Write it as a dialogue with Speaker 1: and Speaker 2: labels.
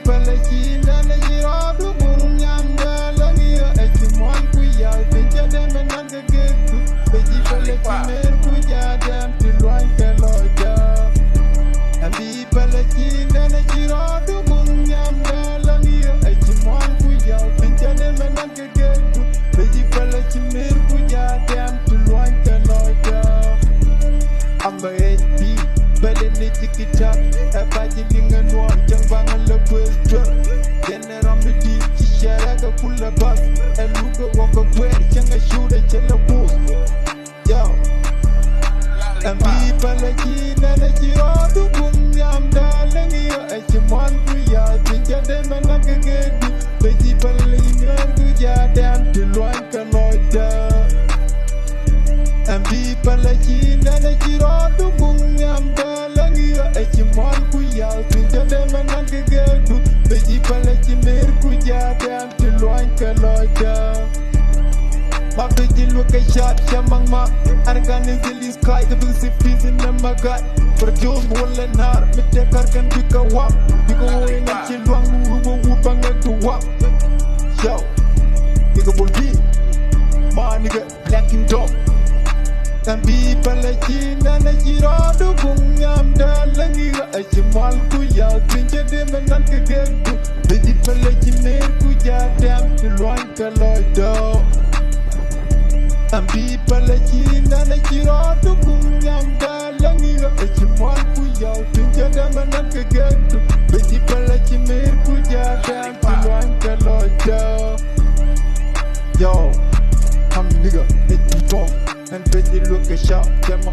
Speaker 1: palachina na jirodu bunyamda langiyo echimon kuya pinja deme nanga gedu beji palachimer kuja dem tilwan keloja ambi palachina na jirodu bunyamda langiyo echimon kuya pinja deme nanga gedu beji palachimer kuja dem tilwan keloja amba eti Balini tikita, abaji lingan wan jang bangal la kwesta. Generam di chishara ga kula bas, eluga waka kwer changa shuda chela bus. Yo, ambi palaji na na jirodu bunyam dalangi yo echiman kuya pinja dema nagagedu. Beji palimer kuja dem tilwan kanoida. Ambi palaji na na jirodu bunyam echimon kuya pinja dema nagagedu beji palachimer kuja dem tilwan kaloja ma beji luka shot shamang ma arganizilis kai the big cities in the magat produce wala nar mitte karkan bika wap bika woina chilwang rubo wubanga to wap yo nigga bulbi ma nigga black and dog Ambi palachina na jirodu bunyam dalangi echimal kuya pinja dema nagagedu beji palachimer kuja dem tilwan kaloja Ambi palachina na jirodu bunyam dalangi echimal kuya pinja dema nagagedu beji palachimer kuja dem tilwan kaloja Yo, nigga, it's bomb and pretty look a shot, get my